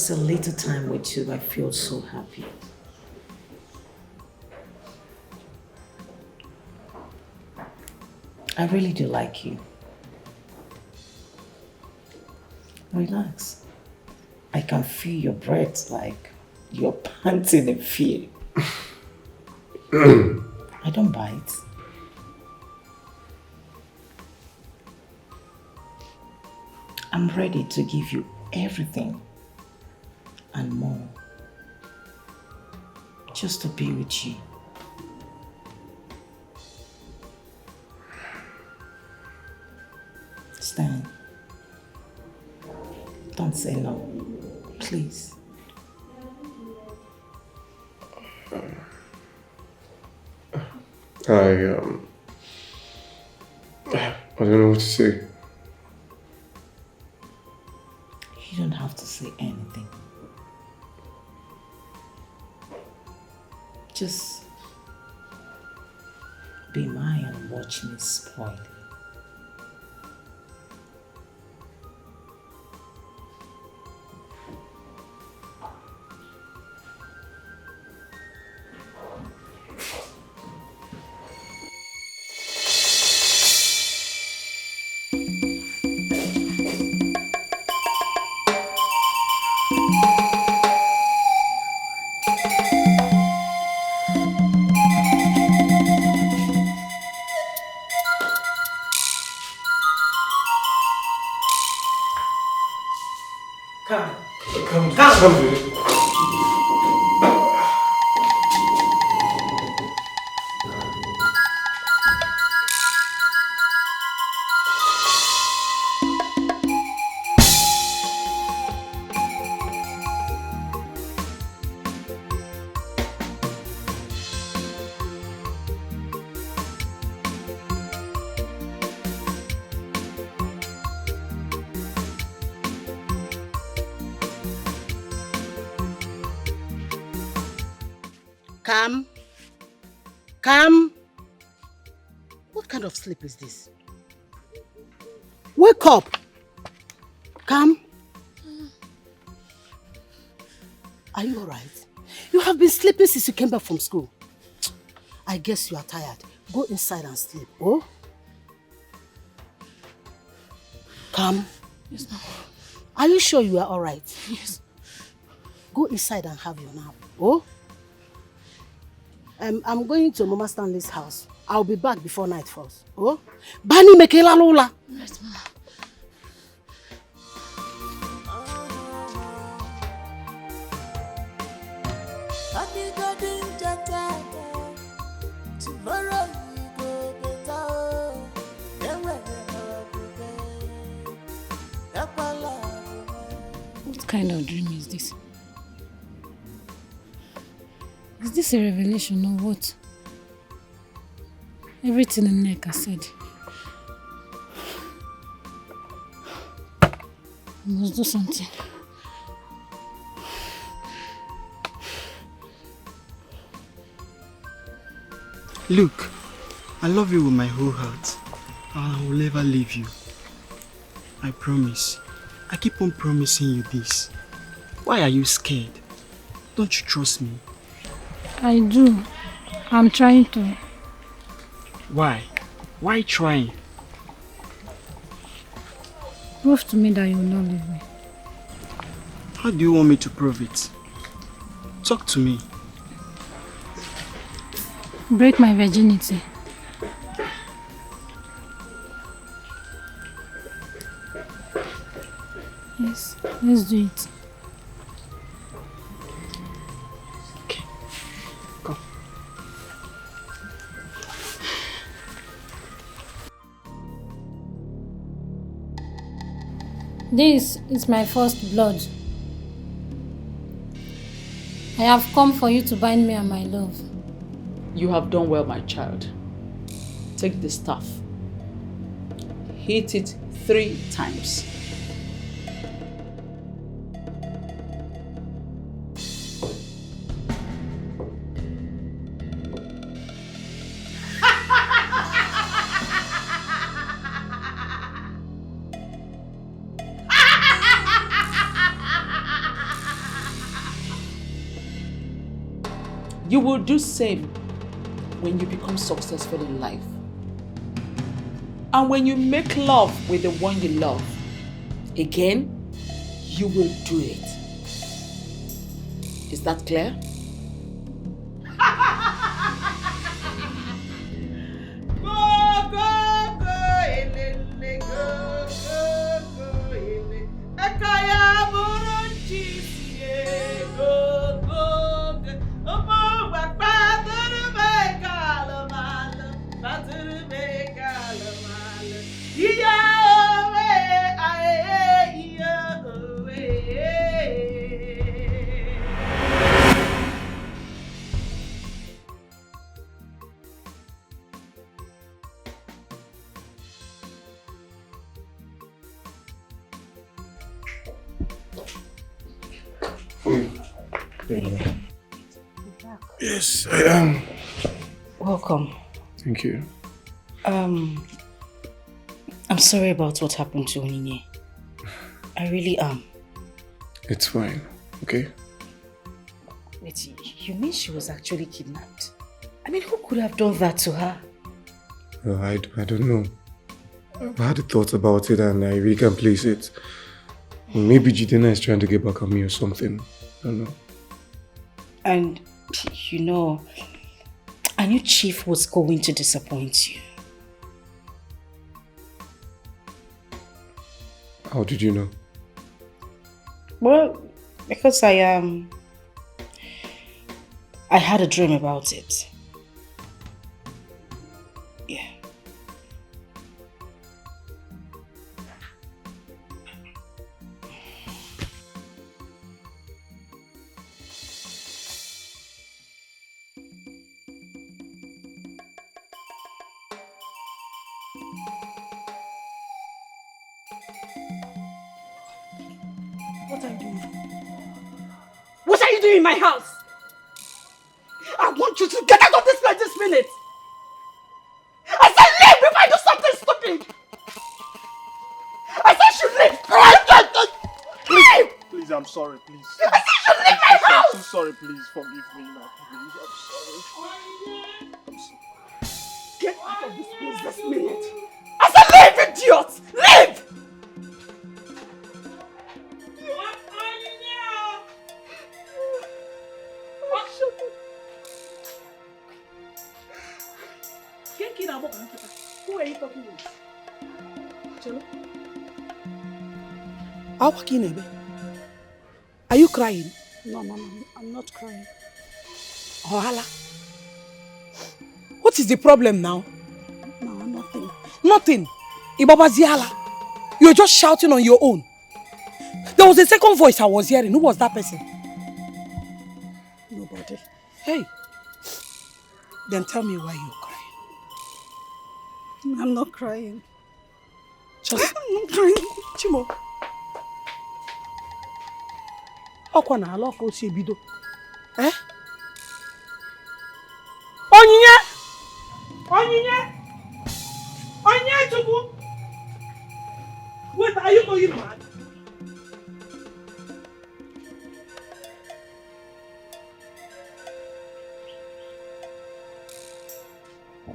Just a little time with you, I feel so happy. I really do like you. Relax. I can feel your breath like you're panting in fear. I don't bite. I'm ready to give you everything and more. Just to be with you. Stan, don't say no, please. I don't know what to say. You don't have to say anything. Just be mine and watch me spoil it. Come. What kind of sleep is this? Wake up. Come. Are you alright? You have been sleeping since you came back from school. I guess you are tired. Go inside and sleep, oh? Come. Yes, ma'am. Are you sure you are alright? Yes. Go inside and have your nap, oh? I'm going to Mama Stanley's house. I'll be back before night falls. Oh? Bani mekela lula. Yes, ma'am. What kind of dream is this? Is this a revelation or what? Everything in Nneka said. I must do something. Look, I love you with my whole heart. I will never leave you. I promise. I keep on promising you this. Why are you scared? Don't you trust me? I do. I'm trying to. Why? Why trying? Prove to me that you will not leave me. How do you want me to prove it? Talk to me. Break my virginity. Yes, let's do it. Okay, go. This is my first blood. I have come for you to bind me and my love. You have done well, my child. Take the staff. Hit it 3 times. You will do same when you become successful in life. And when you make love with the one you love, again, you will do it. Is that clear? Yes, I am. Welcome. Thank you. I'm sorry about what happened to Ini. I really am. It's fine, okay? Wait, you mean she was actually kidnapped? I mean, who could have done that to her? Well, I don't know. I've had thoughts about it and I really can't place it. Maybe Jidena is trying to get back at me or something. I don't know. And, you know, I knew Chief was going to disappoint you. How did you know? Well, because I had a dream about it. Yeah. What are you doing? What are you doing in my house? I want you to get out of this place this minute! I said leave before I do something stupid! I said you leave! Leave! Please, I'm sorry, please. I said you leave my house! I'm so sorry, please forgive me now. Please, I'm sorry. I'm sorry. Get out of this place this minute! I said leave, idiot! Leave! Who are you talking with? Chelo? Are you crying? No, I'm not crying. Ohala. What is the problem now? No, nothing. Nothing. Ibaba Ziala. You're just shouting on your own. There was a second voice I was hearing. Who was that person? Nobody. Hey. Then tell me why you're crying. I'm not crying. Just I'm not crying. Chimo. Okwana aloko si ebido. Eh? Onyinye! Onyinye! Onyinye Chukwu! Wait, are you going mad?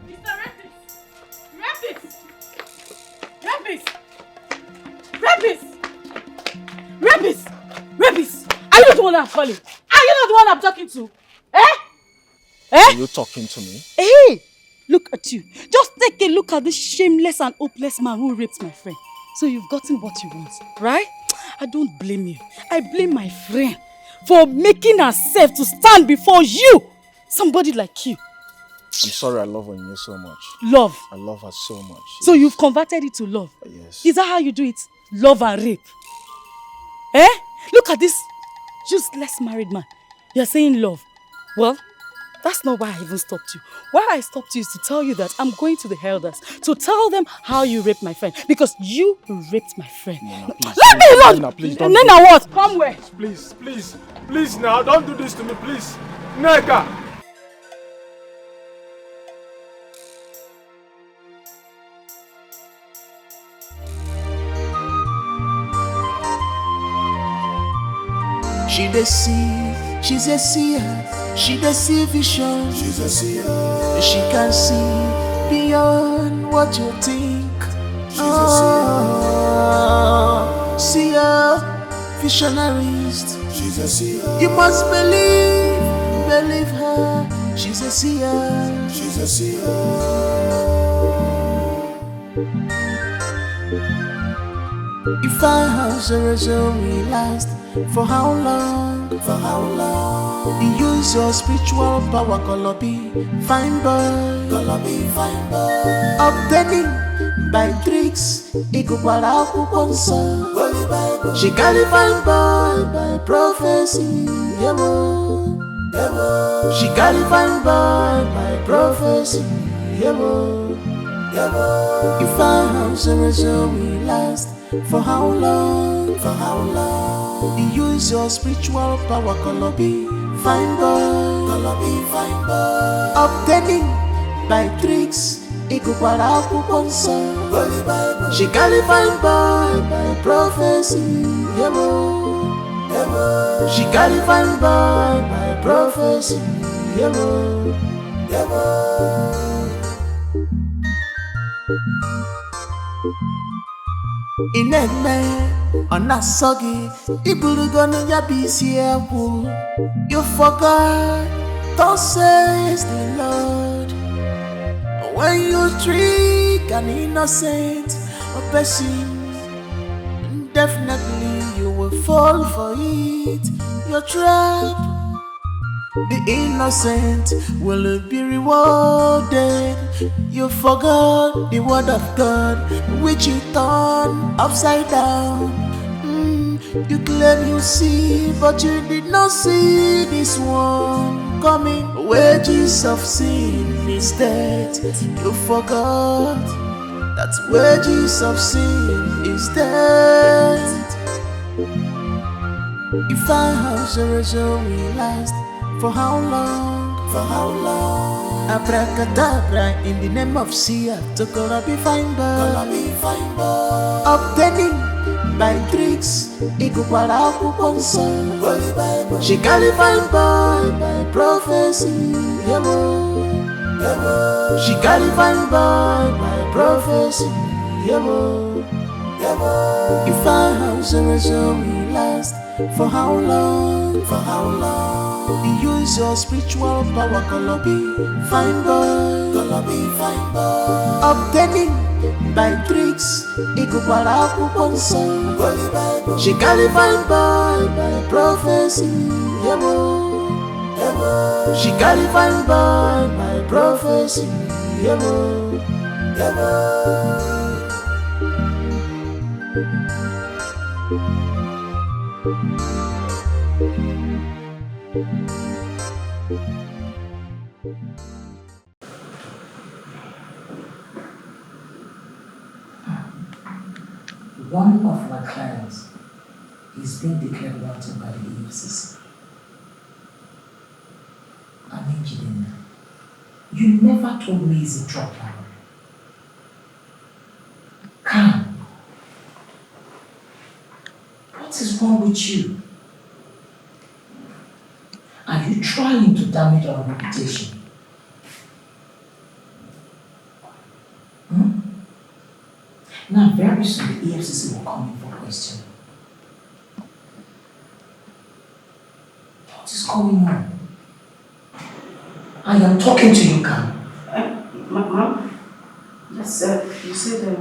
Mr. Rapist! Rapist! Are you not the one I'm calling? Are you not the one I'm talking to? Eh? Are you talking to me? Hey! Look at you. Just take a look at this shameless and hopeless man who raped my friend. So you've gotten what you want, right? I don't blame you. I blame my friend for making herself to stand before you. Somebody like you. I'm sorry I love Onyinye so much. Love. I love her so much. So you've converted it to love? Yes. Is that how you do it? Love and rape? Eh? Look at this useless married man. You're saying love. Well, that's not why I even stopped you. Why I stopped you is to tell you that I'm going to the elders to tell them how you raped my friend. Because you raped my friend. Nena, please. Let me alone! Nena, please don't. Nena, what? Come where? Please now, don't do this to me, please. Neka! She deceive, she's a seer. She the see vision. She's a seer. She can see beyond what you think. She's a seer, visionarist. She's a seer. You must believe her. She's a seer. She's a seer. If our house or will last, for how long? For how long? You use your spiritual power, Colobi, fine boy. Colobi, fine boy. Obtaining by tricks, Ikupara Kuponsa. She carry fine boy by prophecy. Yebo. She carry fine boy by prophecy. Yebo. If our house or will last, for how long? For how long? You use your spiritual power, Colobi, fine boy. Colobi, fine boy. Obtaining by tricks, Ikupara Kuponsa. She carry fine boy by prophecy. Yebo. She carry fine boy by prophecy. Yebo. Ineme onasogi ibulugono yabisi ewu. You forgot, thus says the Lord. When you trick an innocent person, definitely you will fall for it. Your trap. The innocent will be rewarded. You forgot the word of God, which you turn upside down. You claim you see, but you did not see this one coming. Wages of sin is death. You forgot that wages of sin is death. If our house or will last, for how long? For how long? Abracadabra in the name of Sia to Colobi fine boy. Colobi fine boy. Obtaining by tricks, Ikupara Kuponsa. She carry fine boy by prophecy. Yebo. She carry fine boy by prophecy. Yebo. If our house or will last, for how long? For how long? You use your spiritual power, Colobi, fine boy. Colobi, fine boy. Obtaining by tricks, Ikupara Kuponsa. She carry fine boy by prophecy. Yebo. She carry fine boy by prophecy. Yebo. One of my clients is being declared wanted by the EFCC. Ini, you never told me it's a drop down. Come. What is wrong with you? Are you trying to damage our reputation? Now, very soon the EFCC will come in for questioning. What is going on? I am talking to you, Khan. Ma'am? Yes, you said the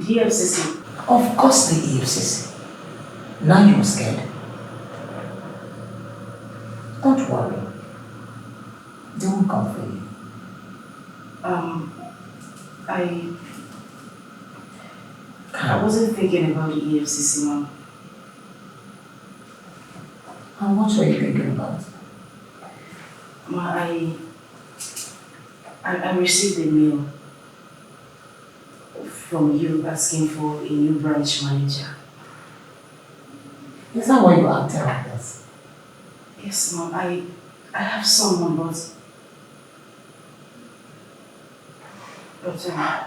EFCC. Of course the EFCC. Now you're scared. Don't worry. They will come for you. I wasn't thinking about the EFCC, Mom. And what were you thinking about? Ma, I received a mail from you asking for a new branch manager. Is that why you acted like this? Yes, Mom. I have someone, but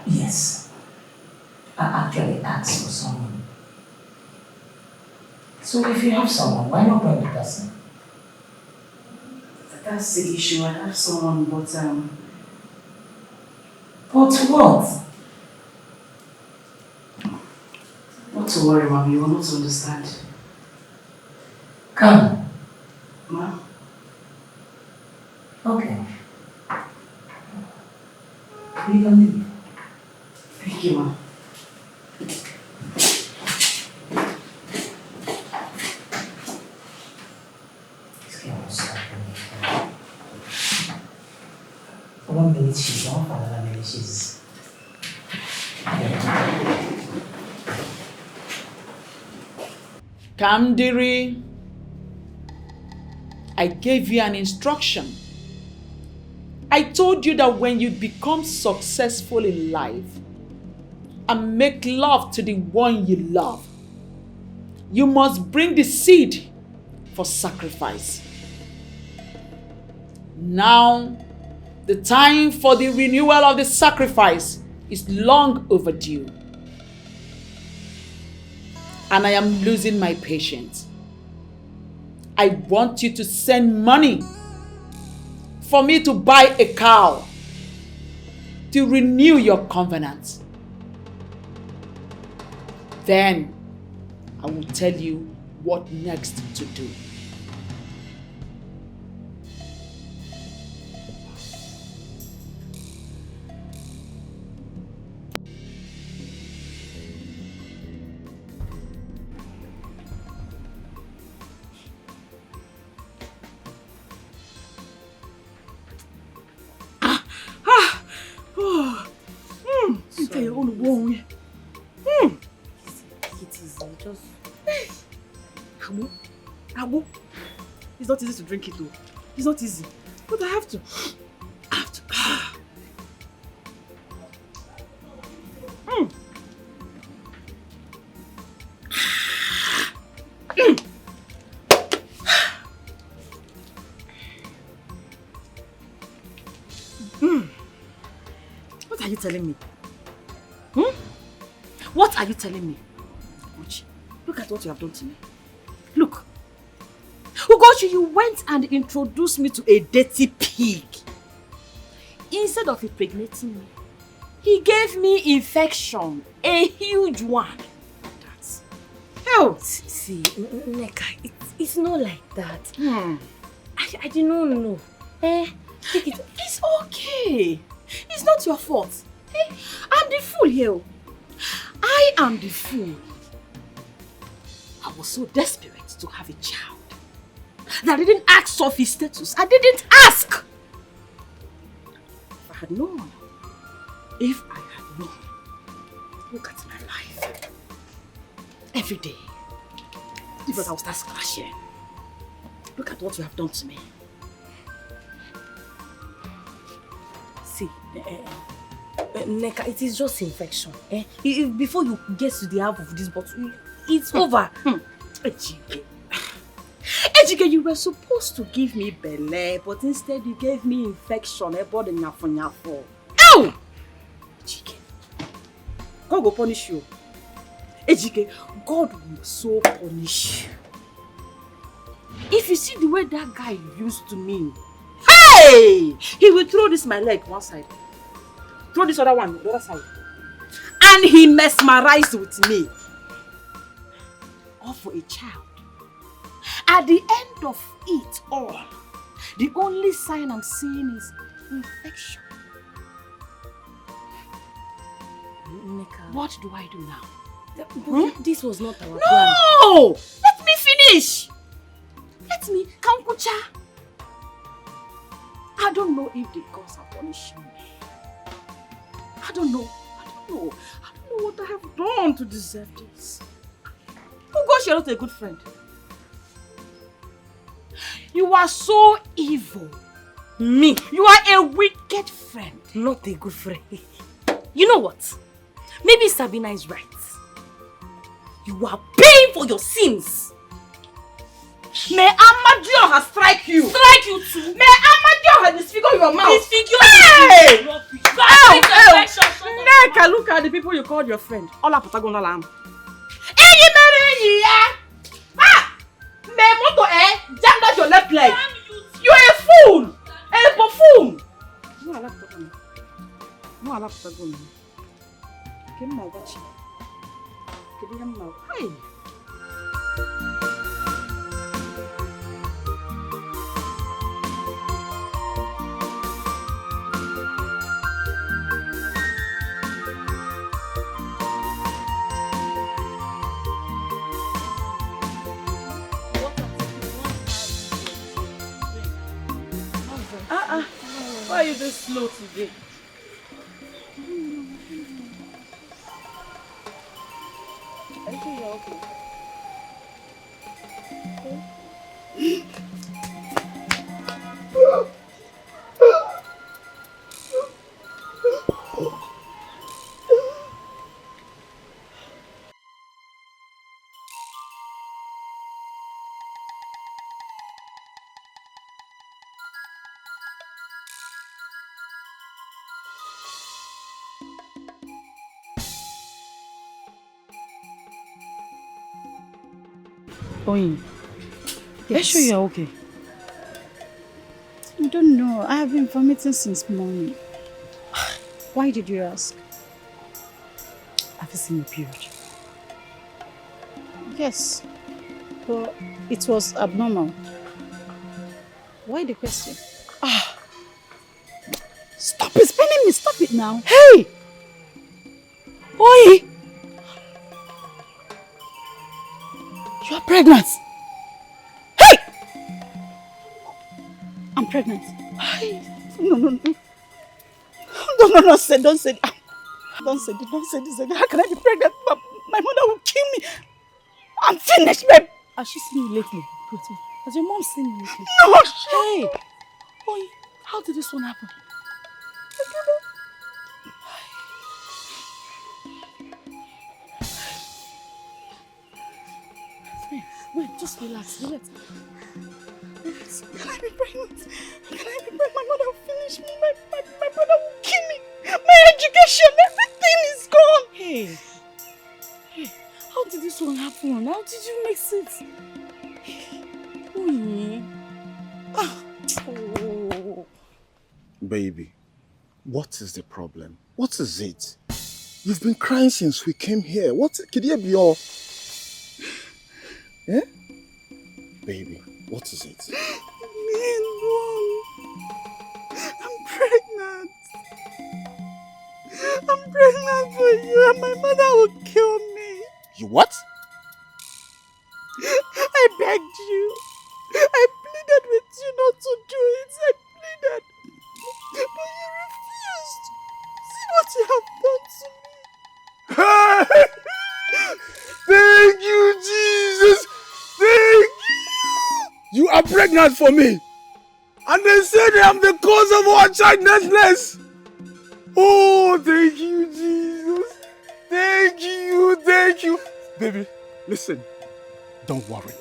yes. I actually asked for someone. So if you have someone, why not bring the person? That's the issue. I have someone, but what? Not to worry, Mom. You will not understand. Come. Ma? Okay. You can leave. Thank you, Ma. For 1 minute she's off, another minute she's... Kamdiri, I gave you an instruction. I told you that when you become successful in life and make love to the one you love, you must bring the seed for sacrifice. Now, the time for the renewal of the sacrifice is long overdue. And I am losing my patience. I want you to send money for me to buy a cow to renew your covenant. Then I will tell you what next to do. It's not easy to drink it though. It's not easy. But I have to. What are you telling me? What are you telling me? Uchi, look at what you have done to me. Look. Ugochi, you went and introduced me to a dirty pig. Instead of impregnating me, he gave me infection, a huge one. That's hell. See, Neka, it's not like that. I did not know. Take it. It's okay. It's not your fault. I'm the fool here. I am the fool. I was so desperate to have a child that I didn't ask of his status. I didn't ask. If I had known, look at my life. Every day, even I will start splashing. Look at what you have done to me. See, Neka, it is just infection. Before you get to the half of this bottle, it's over. Ejike, you were supposed to give me belle, but instead you gave me infection. Ow! Ejike, God will punish you. Ejike, God will so punish you. If you see the way that guy used to me, hey! He will throw this my leg one side, throw this other one the other side, and he mesmerized with me. All for a child. At the end of it all, the only sign I'm seeing is infection. Neka, What do I do now? This was not our plan. No! Let me finish! Let me, Kankucha. I don't know if the gods are punishing me. I don't know what I have done to deserve this. Oh gosh, you're not a good friend. You are so evil. Me? You are a wicked friend. Not a good friend. You know what? Maybe Sabina is right. You are paying for your sins. May Amadioha strike you. Strike you too. May Amadioha disfigure your mouth. Disfigure hey! Ow! Neka, look at the people you called your friend. All up Patagonal lamb. May moto jam down your left leg. You are a buffoon! A buffoon! No, I like that. No, I like that one. Give me my watch. Give me my hey. Why are you this slow today? I think you're okay. Oyin, yes. Are you sure you're okay? I don't know. I have been vomiting since morning. Why did you ask? Have you seen your period? Yes, but it was abnormal. Why the question? Stop it, spelling me. Stop it now. Hey! Oyin! You are pregnant! Hey! I'm pregnant. No. No, don't say that. Don't say this again. How can I be pregnant? My mother will kill me. I'm finished, babe. Has she seen you lately? Has your mom seen you lately? No! Hey! Oyin, how did this one happen? I don't know. Wait, just relax. Can I be pregnant? Can I be pregnant? My mother will finish me. My brother will kill me. My education, everything is gone. Hey, how did this one happen? How did you mix it? Oh. Baby, what is the problem? What is it? You've been crying since we came here. Could you be all... Eh? Baby, what is it? I'm pregnant. I'm pregnant for you and my mother will kill me. You what? I begged you. I pleaded with you not to do it. I pleaded. But you refused. See what you have done to me. Thank you, Jesus! Thank you! You are pregnant for me! And they said I'm the cause of our childlessness! Oh, thank you, Jesus! Thank you! Baby, listen, don't worry.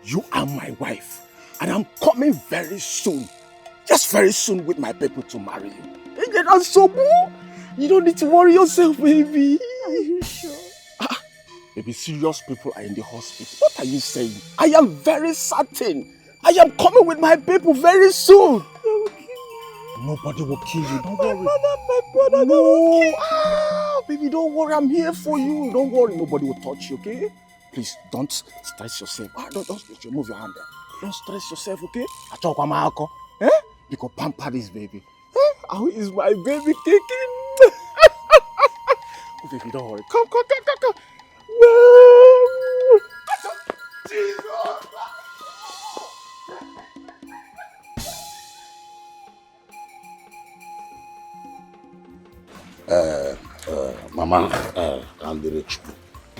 You are my wife. And I'm coming very soon. Just very soon with my people to marry you. You don't need to worry yourself, baby. Are you sure? Maybe serious people are in the hospital. What are you saying? I am very certain. I am coming with my people very soon. They will kill me. Nobody will kill you. Don't worry. My brother, they will kill me. Baby, don't worry. I'm here for you. Don't worry. Nobody will touch you, okay? Please, don't stress yourself. Don't move your hand there. Don't stress yourself, okay? Eh? Because pamper this baby. How is my baby kicking? Oh, baby, don't worry. Come. No! Jesus! Mama, Andirichu,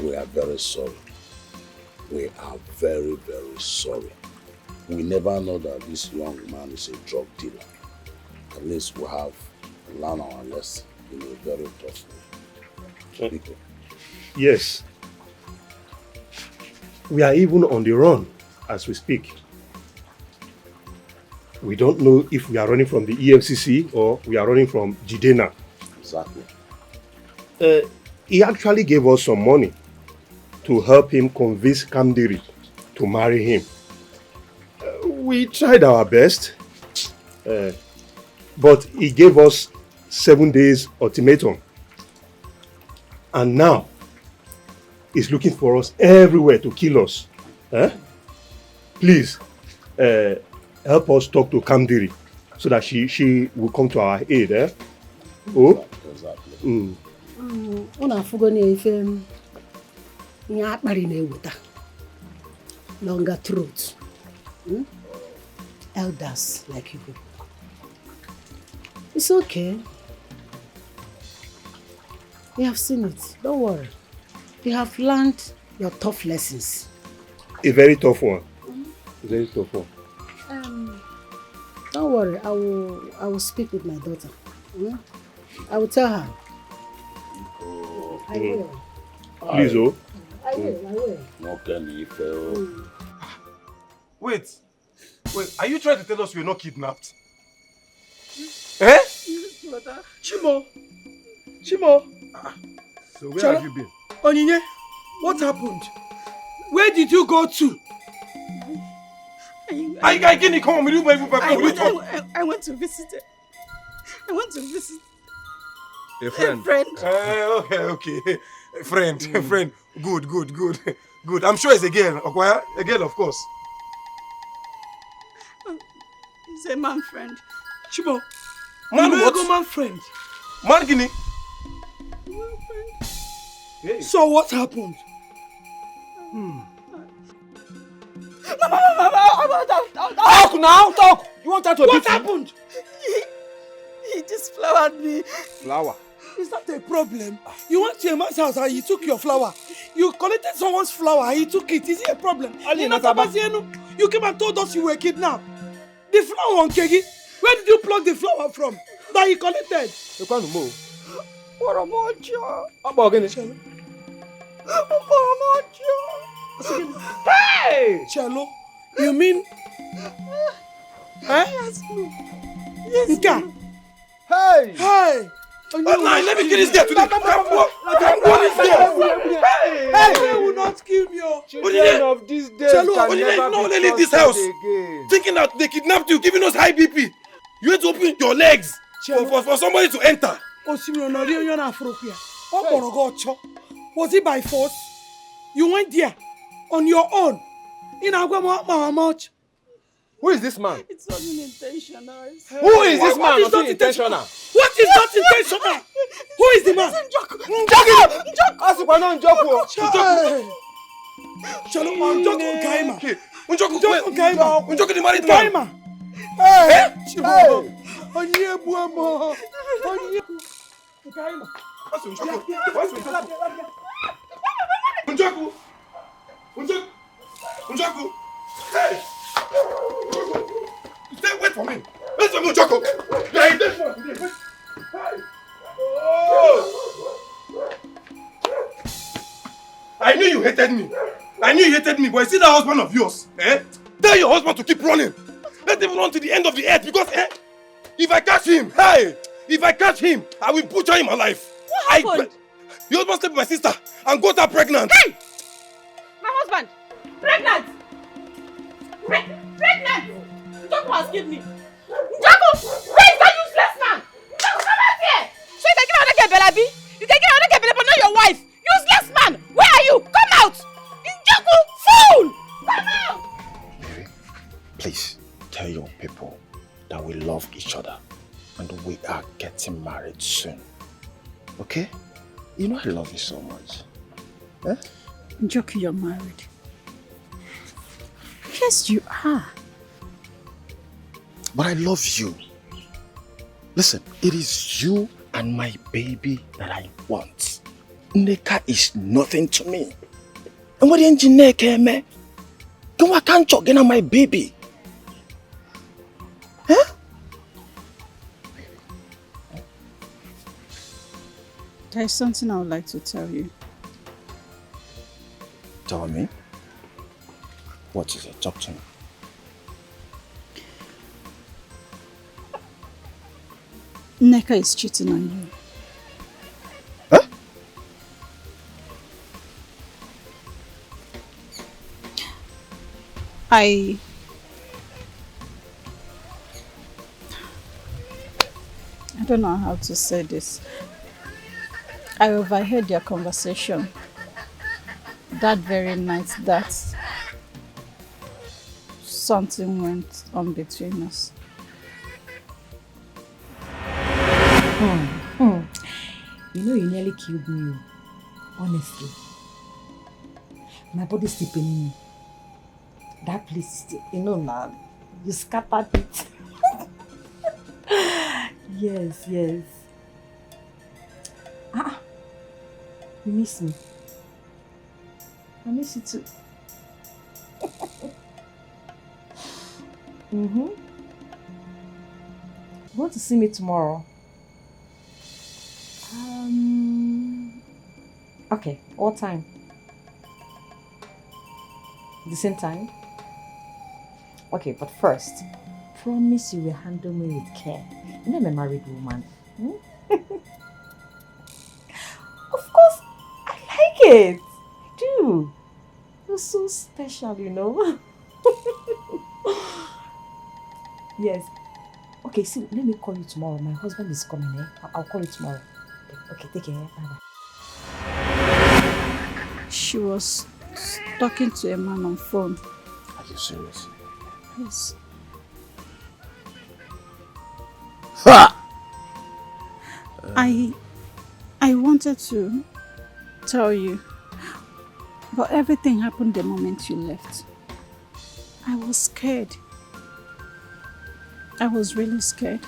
we are very sorry. We are very, very sorry. We never know that this young man is a drug dealer. At least we have learned our lesson in a very tough way. Yes. We are even on the run as we speak. We don't know if we are running from the EFCC or we are running from Jidena. Exactly. He actually gave us some money to help him convince Kamdiri to marry him. We tried our best. But he gave us 7 days ultimatum. And now, he's looking for us everywhere to kill us. Please, help us talk to Kamdiri so that she will come to our aid. Oh? Exactly. Longer throat. Elders like you. It's okay. We have seen it. Don't worry. You have learned your tough lessons. A very tough one. A very tough one. Don't worry. I will speak with my daughter. I will tell her. I will. Please, oh. I will. Wait, are you trying to tell us we're not kidnapped? Eh? Chimo. So where have you been? Onyinye, what happened? Where did you go to? I come on, I went to visit it. I went to visit a friend. Okay. Friend. Good. I'm sure it's a girl. Okay? A girl, of course. He's a man friend. Chibo. Man what? Man friend. Man guinea. Man friend. Hey. So what happened? Talk! You want that to What happened? He just flowered me. Flower? Is that a problem? You went to a man's house and he took your flower. You collected someone's flower and he took it. Is it a problem? You came and told us you were kidnapped. The flower on Kegi. Where did you pluck the flower from that he collected? Hey! Chelo, you mean? Yes, Nka. Hey! Oh, let me kill this guy today. Hey! They will not kill me. Children of this day can never leave this house again. Thinking that they kidnapped you, giving us high BP. You had to open your legs for somebody to enter. Was it by force? You went there on your own. Who is this man? It's not intentional. Who is this man? What is not intentional? What is not intentional? Who is the man? Njoku. Njoku the married man. Hey! Njoku. Hey! Wait for me. Wait for me, Njoku. I knew you hated me. But you see that husband of yours? Tell your husband to keep running. Let him run to the end of the earth because if I catch him, I will butcher him alive. What happened? Your husband slept with my sister and got her pregnant. Hey! My husband! Pregnant! Pregnant! Njoku has killed me. Njoku! Where is that useless man? Njoku, come out here! So you can get out of Belabi? You can get out of Belabi, but not your wife. Useless man! Where are you? Come out! Njoku! Fool! Come out! Mary, please tell your people that we love each other and we are getting married soon. Okay? You know I love you so much. Njoku, you're married. Yes, you are. But I love you. Listen, it is you and my baby that I want. Nneka is nothing to me. And what the engineer came, man? I can't talk again on my baby. Huh? There is something I would like to tell you. Tell me? What is it? Talk to me. Nneka is cheating on you. Huh? don't know how to say this. I overheard their conversation that very night that something went on between us. You know, you nearly killed me, honestly. My body's still paining me. That place, you know now, you scattered it. Yes. You miss me. I miss you too. You want to see me tomorrow? Okay, what time? The same time? Okay, but first, promise you will handle me with care. You know I'm a married woman. Of course, I like it. I do. You're so special, you know. Yes. Okay, see, let me call you tomorrow. My husband is coming, eh? I'll call you tomorrow. Okay, take care. Bye-bye. She was talking to a man on phone. Are you serious? Yes. Ha! I wanted to tell you, but everything happened the moment you left. I was scared. I was really scared.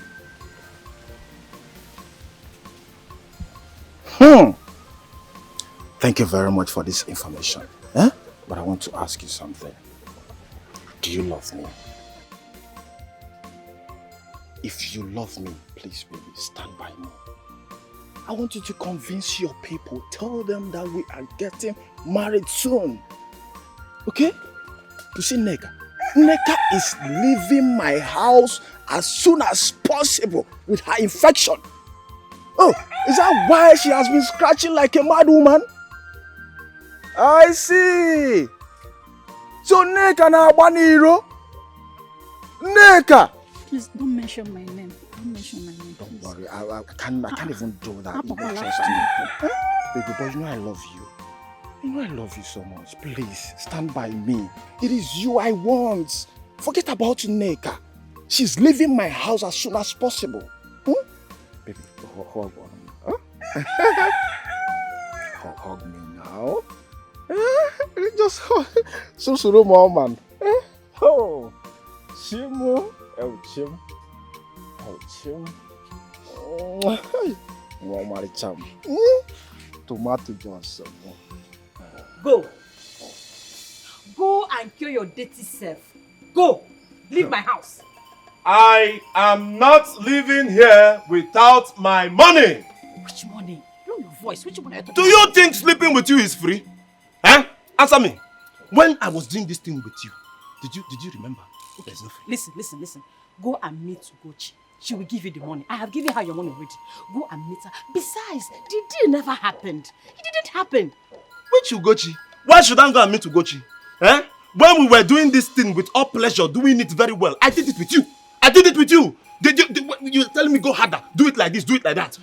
Thank you very much for this information. But I want to ask you something. Do you love me? If you love me, please, baby, stand by me. I want you to convince your people. Tell them that we are getting married soon. Okay? You see, Neka is leaving my house as soon as possible with her infection. Oh, is that why she has been scratching like a mad woman? I see. So Neka na Abaniro? Neka! Please don't mention my name. Don't mention my name. Don't worry, I can't even do that. You don't trust me. Baby boy, you know I love you. You know I love you so much. Please, stand by me. It is you I want. Forget about Neka. She's leaving my house as soon as possible. Baby, hug on me. Hug me now. Just hug. So man. Oh, Chimu. Oh, Chim. Oh, Chim. Tomato Johnson. Go and kill your dirty self. Go. Leave my house. I am not living here without my money. Which money? Lower your voice. Which money are you talking Do you think sleeping with you is free? Huh? Answer me. When I was doing this thing with you, did you remember? Okay. There's no free. Listen. Go and meet Gochi. She will give you the money. I have given her your money already. Go and meet her. Besides, the deal never happened. It didn't happen. Which Ugochi? Why should I go and meet Ugochi? Eh? When we were doing this thing with all pleasure, doing it very well, I did it with you. You're telling me go harder, do it like this, do it like that.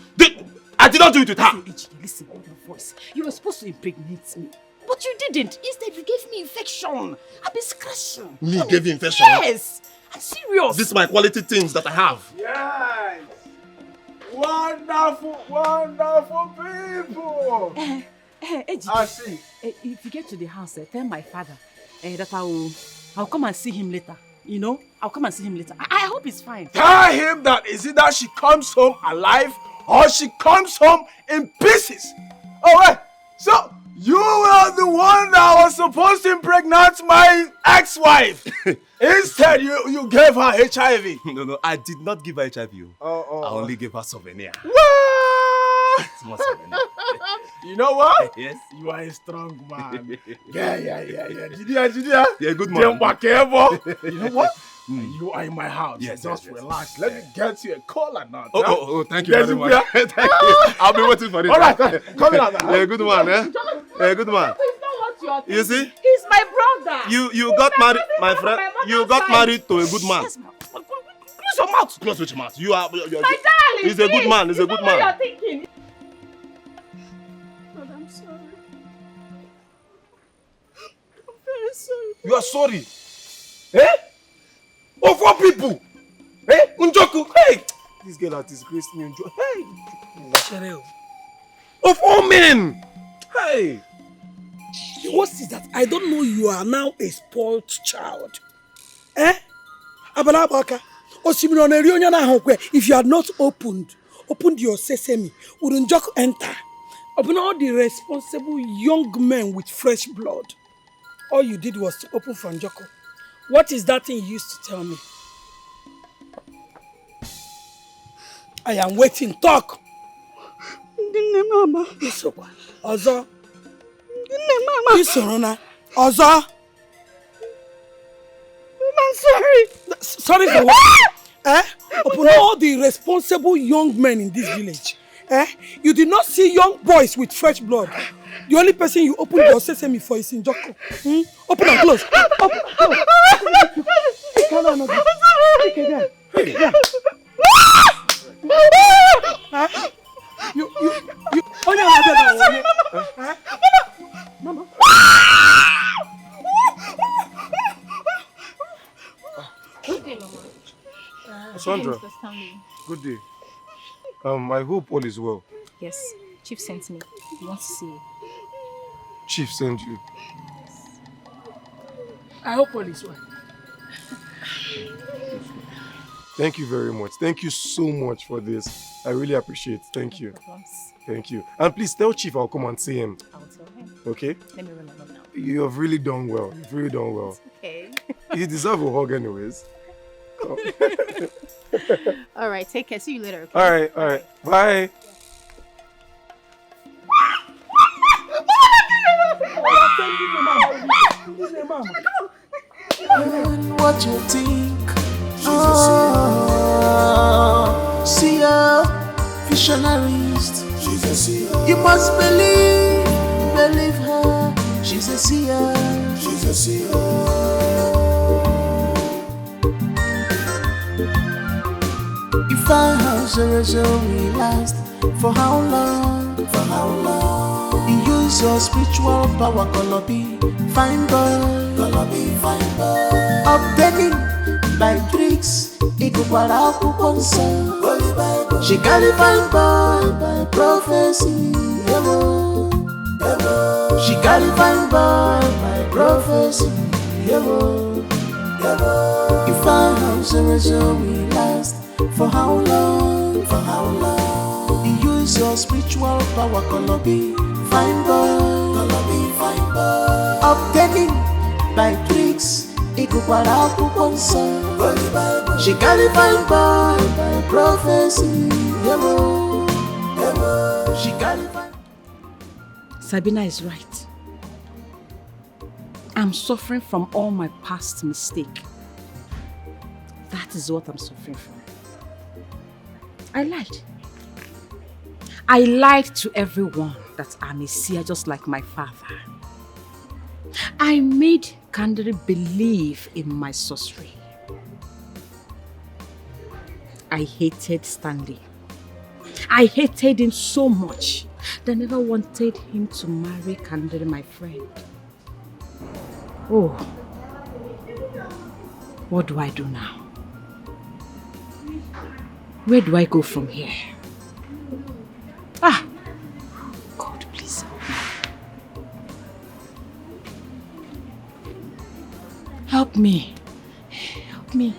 I did not do it with her. Listen, hold your voice. You were supposed to impregnate me, but you didn't. Instead, you gave me infection. I've been scratching. Me gave you infection? Yes. I'm serious. These are my quality things that I have. Yes. Wonderful people. I see. If you get to the house, tell my father that I'll come and see him later. You know, I'll come and see him later. I hope he's fine. Tell him that is either she comes home alive or she comes home in pieces. Oh, wait. So, you were the one that was supposed to impregnate my ex-wife. Instead, you gave her HIV. No, I did not give her HIV. I only gave her souvenir. What? You know what? Yes. You are a strong man. Yeah. Judea. Yeah, good man. You know what? You are in my house. Yes, Just yes. relax. Let me get you a cola now. Oh, thank you very much. Thank you. I'll be waiting for it. All right, come in now. Yeah, good man, eh? Yeah, good man. You see? He's my brother. You got married, my friend. You got married to a good man. Close your mouth. Close your mouth. You are. My darling, He's a good man. He's a good man. What you're thinking? But I'm sorry. I'm very sorry. You are sorry? Eh? Of all people? Eh? Unjoku? Hey! This girl has disgraced me. Hey! Of all men! Hey! The worst is that I don't know you are now a spoiled child. Eh? Abalabaka. If you had not opened your sesame, wouldn't Joko enter? Open all the responsible young men with fresh blood. All you did was to open from Joko. What is that thing you used to tell me? I am waiting. Talk. Mama. Ozo. Mama. Ozo. I'm sorry. Sorry for what? Upon all the responsible young men in this village, you did not see young boys with fresh blood. The only person you opened your sesame for is in Joko. Open and close. Open. You. Mama. Good day, Mama. Sandra, good day. I hope all is well. Yes, Chief sent me. He wants to see you. Chief sent you. I hope all is well. Thank you very much. Thank you so much for this. I really appreciate it. Thank you. Thank you. And please tell Chief I'll come and see him. I'll tell him. Okay? Let me remember now. You have really done well. You've really done well. Okay. You deserve a hug anyways. Oh. All right, take care. See you later. Okay? All right. Bye. What you think? See ya, visionarist. You must believe her. She's a seer. If our house will last, for how long? You use your spiritual power, Golobi, fine boy. Obtaining by tricks, Ikupara Kuponsa. She carry fine boy by prophecy. She carry fine boy by prophecy. If our house will last, for how long? You use your spiritual power, Golobi, fine boy. Obtaining by tricks, Ikupara Kuponsa. She carry fine boy by prophecy. She carry fine. Sabina is right. I'm suffering from all my past mistake. That is what I'm suffering from. I lied. I lied to everyone that I'm a seer just like my father. I made Kandere believe in my sorcery. I hated Stanley. I hated him so much that I never wanted him to marry Kandere, my friend. Oh, what do I do now? Where do I go from here? God, please help me. Help me.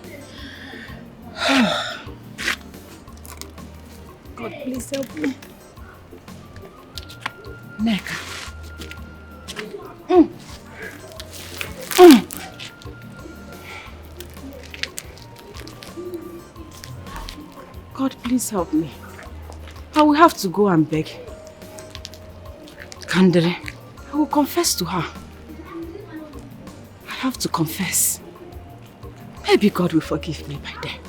God, please help me. Neka. God, please help me. I will have to go and beg Kandere. I will confess to her. I have to confess. Maybe God will forgive me by then.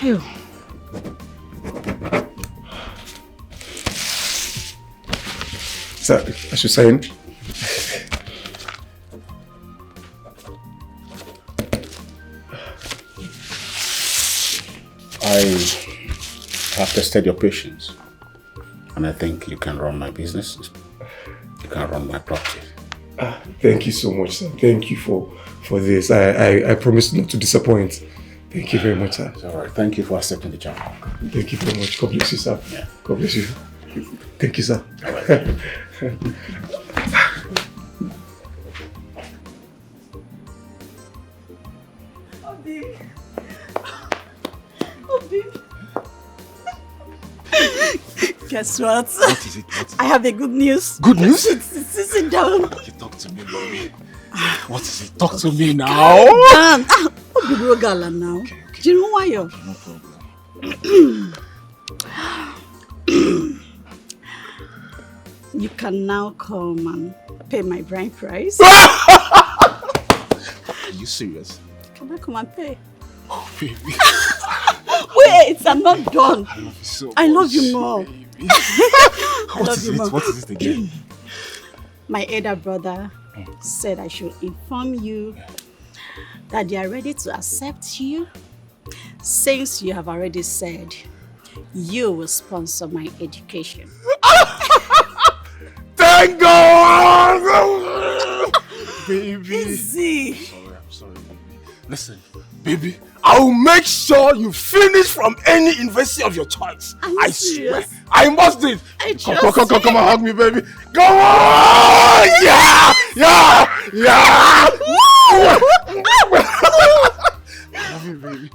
Ew. So, as you're saying? I have tested your patience. And I think you can run my business. You can run my property. Thank you so much, sir. Thank you for this. I promise not to disappoint. Thank you very much, sir. It's all right. Thank you for accepting the job. Thank you very much. God bless you, sir. Yeah. God bless you. Thank you, sir. All right. Guess what? What is it? I have a good news. Good news? Sit down. You talk to me, mommy. What is it? Talk to me now. Dan, Obi Gala now. Do you know why you're? No problem. You can now come and pay my bride price. Are you serious? Can I come and pay? Oh, baby. Wait, I'm not done. I love you so much. I love you more. What is it again? My elder brother said I should inform you that they are ready to accept you since you have already said you will sponsor my education. Thank God! Baby. Easy. I'm sorry, baby. Listen, baby, I will make sure you finish from any university of your choice. I swear. I must do it. Come on, hug me, baby. Come on! Yeah! I love you, baby.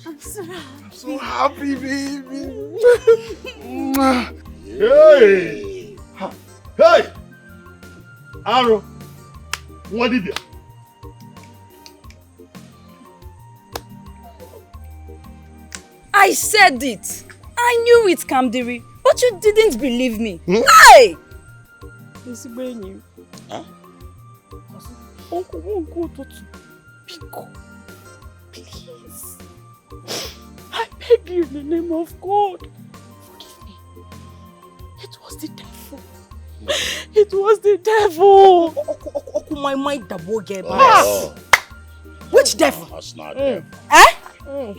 I'm so happy, baby. Hey! Hey! Aro, what did you? I said it. I knew it, Kamdiri, but you didn't believe me. Hey! Huh? Uncle, Pico, please. I beg you in the name of God. Forgive me. It was the devil. It was the devil. My mind double game. Oh. Which devil? That's not devil. Eh?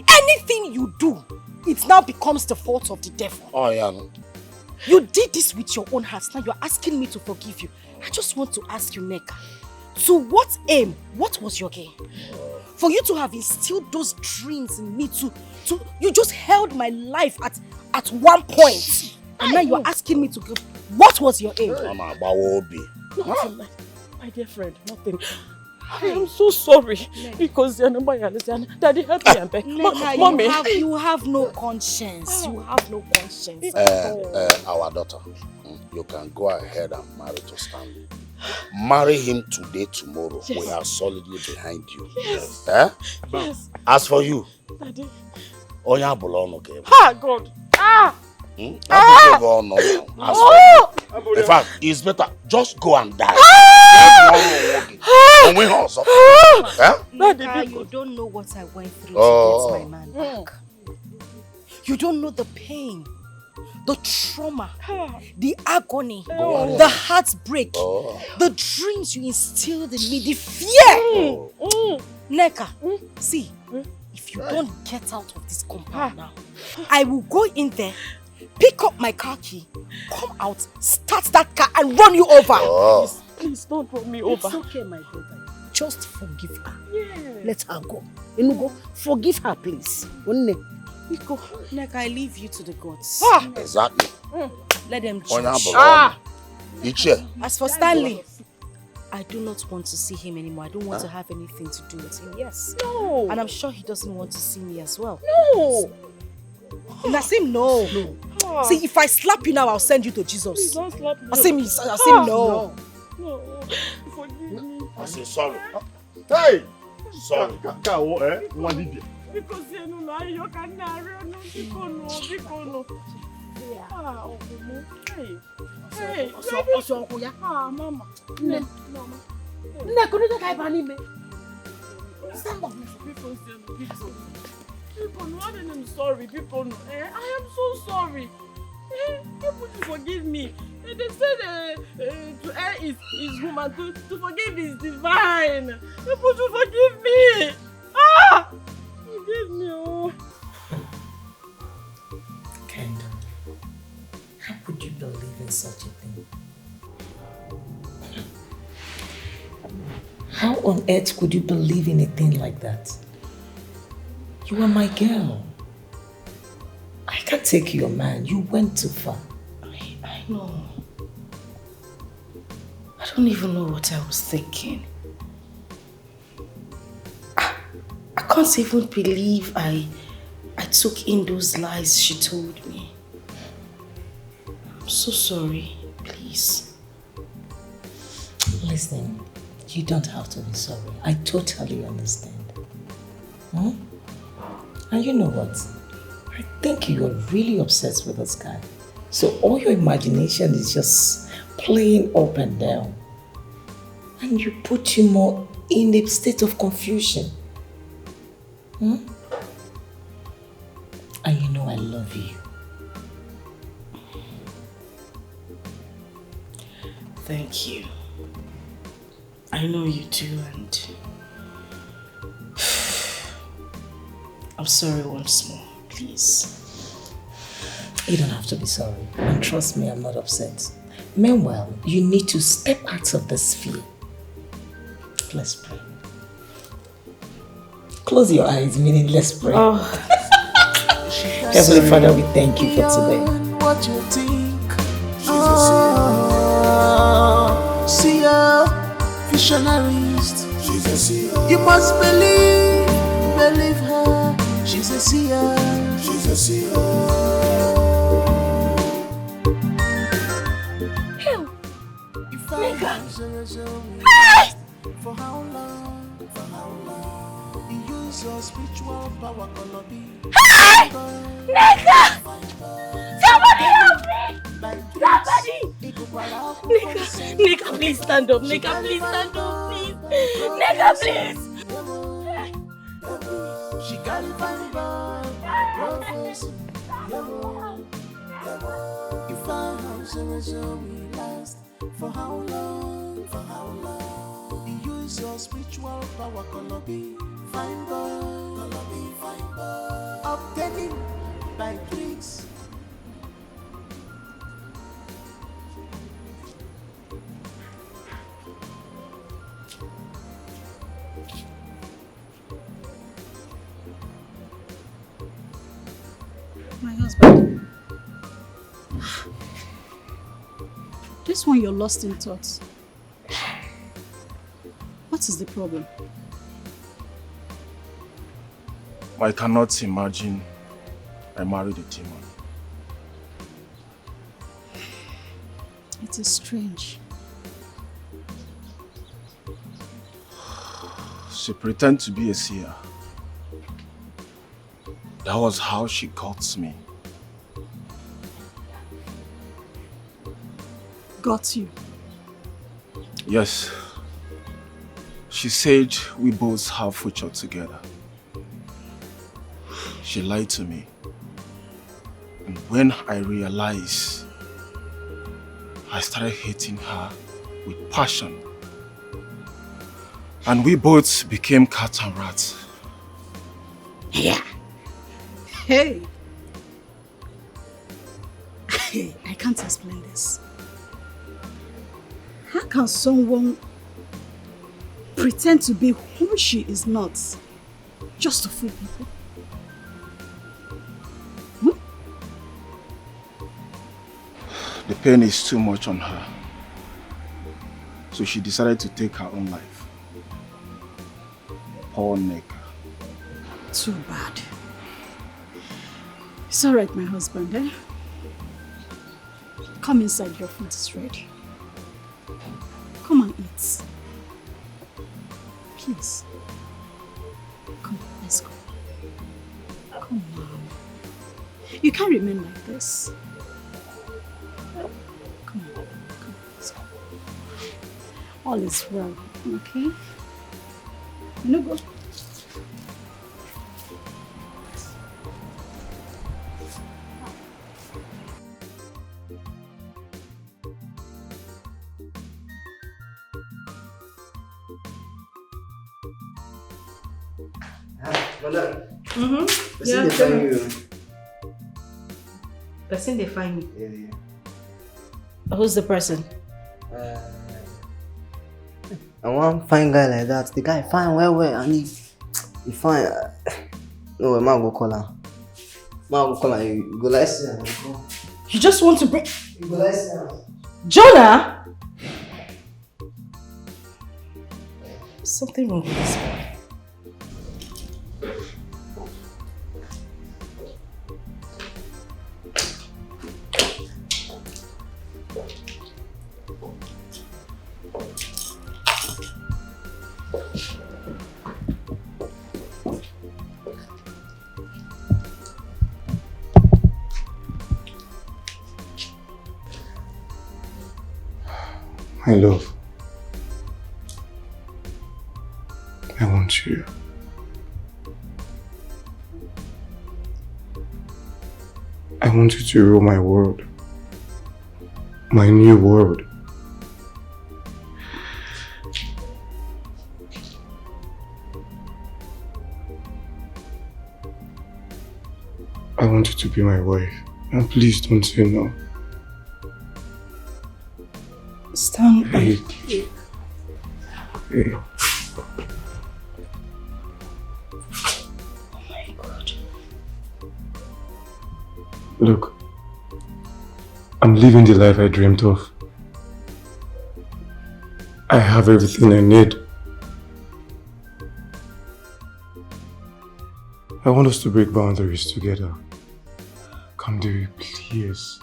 Anything you do, it now becomes the fault of the devil. Oh, yeah. You did this with your own hands. Now you're asking me to forgive you. I just want to ask you, Neka, to what aim? What was your game? For you to have instilled those dreams in me you just held my life at one point. And now you're asking me to give. What was your aim? Nothing, my dear friend, nothing. I am so sorry because Daddy help me and beg. Mommy, you have no conscience. You have no conscience. Our daughter, you can go ahead and marry to Stanley. Marry him today, tomorrow. Yes. We are solidly behind you. Yes. Eh? Yes. As for you, Daddy. Onya belong okay. Ah, God. Ah! In fact, it's better just go and die. You don't know what I went through to get my man back. You don't know the pain, the trauma, the agony, the heartbreak, the dreams you instilled in me, the fear. Neka, see, if you don't get out of this compound now, I will go in there, pick up my car key, come out, start that car and run you over. Please don't run me over. It's okay, my brother. Just forgive her. Yeah. Let her go. Inugo, forgive her, please. Neka, I leave you to the gods. Exactly. Let them judge. As for Stanley, I do not want to see him anymore. I don't want to have anything to do with him. Yes. No. And I'm sure he doesn't want to see me as well. No. Nasim, no. See, if I slap you now, I'll send you to Jesus. Please don't slap me. Nasim, no. No. Forgive me. I say sorry. Hey! Sorry. Because you know, you can narrow no. Hey, Mama. I'm sorry, people. I am so sorry. People to forgive me. They said to err is human, to forgive is divine. People to forgive me. Ah! Forgive me, oh. Kendo, how could you believe in such a thing? How on earth could you believe in a thing like that? You are my girl. I can't take your man. You went too far. I know. I don't even know what I was thinking. I can't even believe I took in those lies she told me. I'm so sorry. Please. Listen, you don't have to be sorry. I totally understand. Hmm? And you know what? I think you're really obsessed with this guy. So all your imagination is just playing up and down. And you put you more in a state of confusion. Hmm? And you know I love you. Thank you. I know you do, and I'm sorry once more, please. You don't have to be sorry. And trust me, I'm not upset. Meanwhile, you need to step out of this fear. Let's pray. Close your eyes, meaning let's pray. Oh. Heavenly Father, we thank you for today. What you think? See ya, visionarist. You must believe her. She's a seer. For how long? You use your spiritual power, Kolobi. Hey! Nigga! Somebody help me! Somebody! Nigga, please stand up. Nigga, please stand up, please. Nigga, please. She got it fine prophecy. If I have so we last. For how long? You use your spiritual power, Kolobi. Fine boy. Obtaining by tricks. My husband. This one you're lost in thoughts. What is the problem? I cannot imagine I married a demon. It is strange. She pretended to be a seer. That was how she got me. Got you? Yes. She said we both have future together. She lied to me. And when I realized, I started hating her with passion. And we both became cat and rat. Yeah. Hey. I can't explain this. How can someone pretend to be who she is not just to fool people? The pain is too much on her. So she decided to take her own life. Poor Neka. Too bad. It's alright, my husband, eh? Come inside, your food is ready. Come and eat. Please. Come, let's go. Come on. You can't remain like this. Come on, let's go. All is well, okay? You know, go. Madam. Mm-hmm. Yeah, they find you. Person they find me. Yeah. Who's the person? I want fine guy like that. The guy fine well, and he fine. No, I go call her. Go call her. You go like say. You just want to bring. You go like say. Jonah. Something wrong with this boy. My love, I want you. I want you to rule my world, my new world. I want you to be my wife, and please don't say no. Stan, Hey. Hey. Oh my God. Look, I'm living the life I dreamed of. I have everything I need. I want us to break boundaries together. Come, dear, please.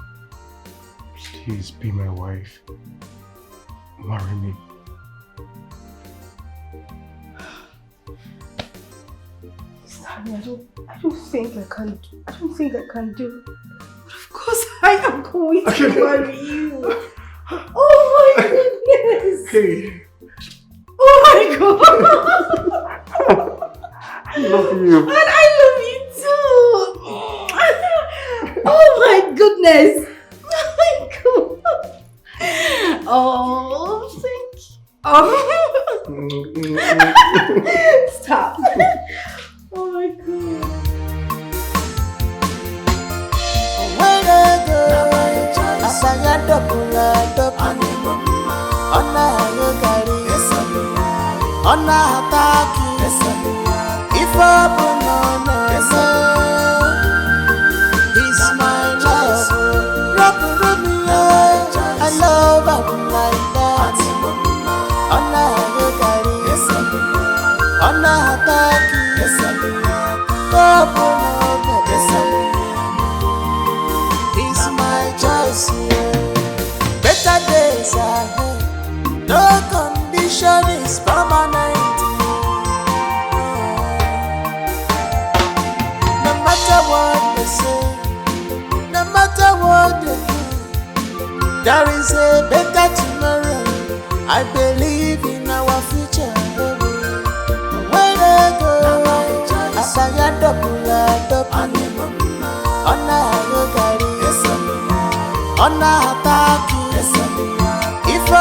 Please be my wife. Marry me. Sorry, I don't think I can do. But of course I am going to marry you. Oh my goodness. Hey. Oh my God. I love you. And I love you too. Oh my goodness. Oh my God. Oh, thank you. Oh. Stop. Oh my God. I love her like that. It's my choice, yeah. Better days ahead. No condition is permanent. No matter what they say, no matter what they do, there is a better tomorrow. I believe in our future, baby. When I go, I say a double. On a gari, on a attack. If I